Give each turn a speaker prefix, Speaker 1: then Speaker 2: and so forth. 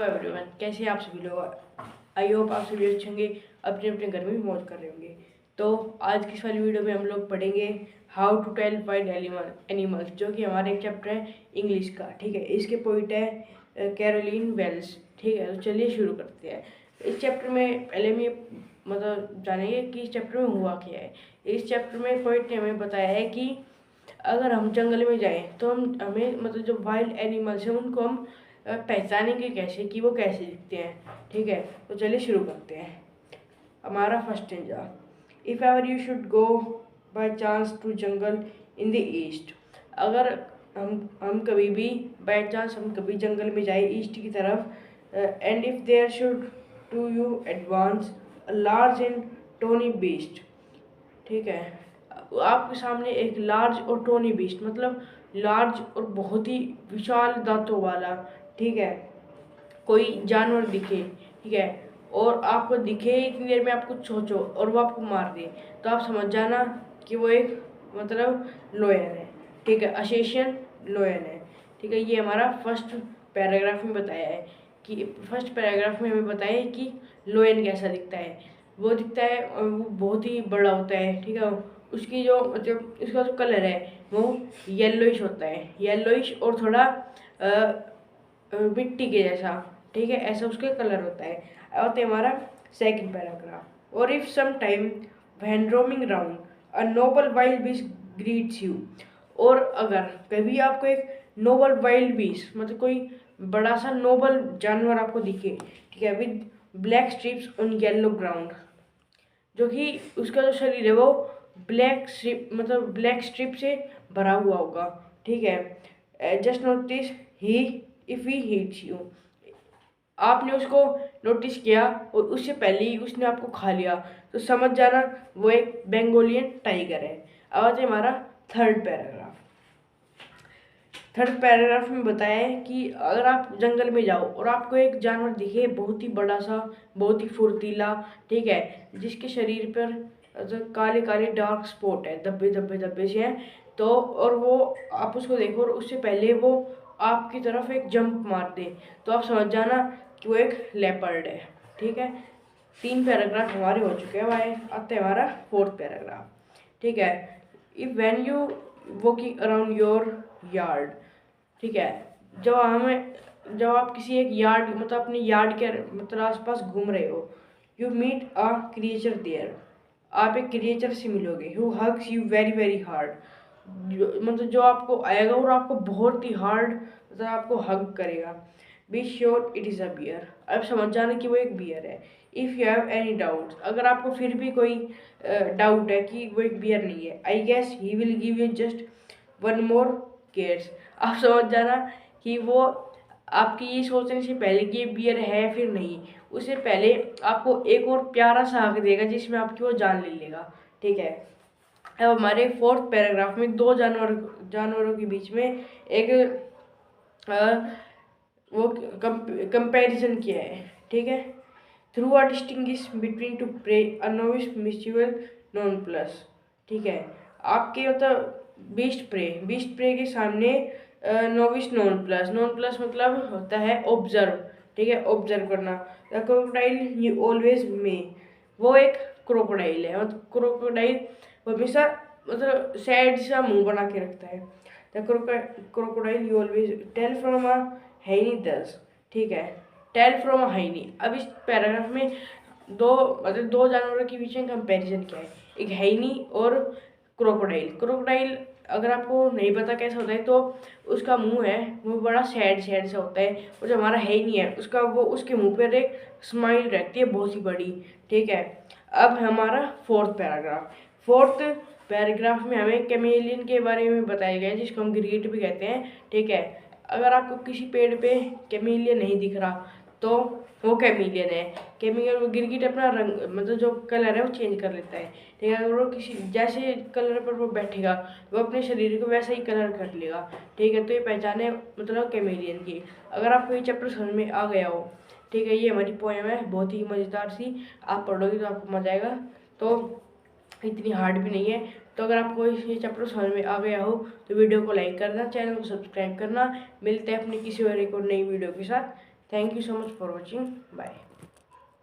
Speaker 1: Hello everyone, कैसे आप सभी लोग। आई होप आप सभी अच्छे होंगे, अपने अपने घर में भी मौज कर रहे होंगे। तो आज की इस वाली वीडियो में हम लोग पढ़ेंगे how to tell wild animals, जो कि हमारा एक चैप्टर है इंग्लिश का। ठीक है, इसके पोइट है कैरोलिन वेल्स। ठीक है, तो चलिए शुरू करते हैं। इस चैप्टर में पहले हम ये जानेंगे कि इस चैप्टर में हुआ क्या है। इस चैप्टर में पोइट ने हमें बताया है कि अगर हम जंगल में जाएं तो हमें जो वाइल्ड एनिमल्स हैं उनको हम पहचानेंगे कैसे, कि वो कैसे दिखते हैं। ठीक है, तो चलिए शुरू करते हैं। हमारा first stanza, if ever you should go by chance to jungle in the east. अगर हम कभी भी बाय चांस हम कभी जंगल में जाए ईस्ट की तरफ, and if there should to you advance a large and tawny beast. ठीक है, आपके सामने एक लार्ज और टोनी बीस्ट लार्ज और बहुत ही विशाल दांतों वाला, ठीक है, कोई जानवर दिखे। ठीक है, और आपको दिखे इतनी देर में आप कुछ सोचो और वो आपको मार दे, तो आप समझ जाना कि वो एक लोयन है। ठीक है, असेशियन लोयन है। ठीक है, ये हमारा फर्स्ट पैराग्राफ में बताया है कि हमें बताया है कि लोयन कैसा दिखता है। वो दिखता है वो बहुत ही बड़ा होता है। ठीक है, उसकी जो उसका जो कलर है वो येलोइश होता है, येलोइश और थोड़ा मिट्टी के जैसा। ठीक है, ऐसा उसका कलर होता है। और हमारा सेकंड पैराग्राफ, और if some time when roaming round a noble wild beast greets you. और अगर कभी आपको एक नोबल वाइल्ड बीस्ट कोई बड़ा सा नोबल जानवर आपको दिखे, ठीक है, with black strips on yellow ground, जो कि उसका जो शरीर है वो ब्लैक स्ट्रिप से भरा हुआ होगा। ठीक है, just notice he if he hits you. आपने उसको नोटिस किया और उससे पहले ही उसने आपको खा लिया, तो समझ जाना वो एक बेंगोलियन टाइगर है। अब हमारा थर्ड पैराग्राफ में बताया है कि अगर आप जंगल में जाओ और आपको एक जानवर दिखे बहुत ही बड़ा सा, बहुत ही फुर्तीला, ठीक है, जिसके शरीर पर काले काले डार्क स्पॉट है, धब्बे धब्बे धब्बे से हैं, तो और वो आप उसको देखो और उससे पहले वो आपकी तरफ एक जंप मार दे, तो आप समझ जाना कि वो एक लेपर्ड है। ठीक है, 3 पैराग्राफ हमारे हो चुके हैं। भाई आते हैं हमारा फोर्थ पैराग्राफ। ठीक है, if when you walking around your yard. ठीक है, जब आप किसी एक यार्ड अपने यार्ड के आसपास घूम रहे हो, you meet a creature there. आप एक क्रिएचर से मिलोगे who hugs you very very hard. जो आपको आएगा और आपको बहुत ही हार्ड आपको हग करेगा। Be sure it is a bear. अब समझ जाना कि वो एक बियर है। If you have any doubt, अगर आपको फिर भी कोई डाउट है कि वो एक बियर नहीं है, I guess he will give you just one more cares. आप समझ जाना कि वो आपकी ये सोचने से पहले कि ये बियर है फिर नहीं, उससे पहले आपको एक और प्यारा सा हक देगा जिसमें आपकी वो जान ले लेगा। ठीक है, अब हमारे फोर्थ पैराग्राफ में दो जानवरों के बीच में एक वो कंपैरिजन किया है। ठीक है, through a distinguish between two pray a novice mischievous non plus. ठीक है, आपके बीस्ट प्रे के सामने नोविस नॉन प्लस होता है ऑब्जर्व। ठीक है, ऑब्जर्व करना। द क्रोकोडाइल यू ऑलवेज मे, वो एक क्रोकोडाइल है। क्रोकोडाइल हमेशा सैड सा मुंह बना के रखता है। The crocodile you always tell from a hyena thus. ठीक है, टेल फ्रॉम अ हैनी। अब इस पैराग्राफ में दो जानवरों के बीच में कंपैरिजन क्या है, एक हैनी और क्रोकोडाइल अगर आपको नहीं पता कैसा होता है, तो उसका मुंह है वो बड़ा सैड सा होता है, और जो हमारा हैनी है उसके मुंह पर एक स्माइल रहती है बहुत ही बड़ी। ठीक है, अब हमारा फोर्थ पैराग्राफ में हमें कैमेलियन के बारे में बताया गया है, जिसको हम गिरगिट भी कहते हैं। ठीक है, अगर आपको किसी पेड़ पे कैमेलियन नहीं दिख रहा तो वो कैमेलियन है। कैमेलियन गिरगिट अपना रंग जो कलर है वो चेंज कर लेता है। ठीक है, अगर वो किसी जैसे कलर पर वो बैठेगा वो अपने शरीर को वैसा ही कलर कर लेगा। ठीक है, तो ये पहचान है कैमेलियन की। अगर आपको ये चैप्टर समझ में आ गया हो, ठीक है, ये हमारी पोएम है बहुत ही मज़ेदार सी, आप पढ़ोगे तो आपको मजा आएगा, तो इतनी हार्ड भी नहीं है। तो अगर आपको ये चैप्टर समझ में आ गया हो तो वीडियो को लाइक करना, चैनल को सब्सक्राइब करना। मिलते हैं अपनी किसी और एक और नई वीडियो के साथ। Thank you so much for watching, bye.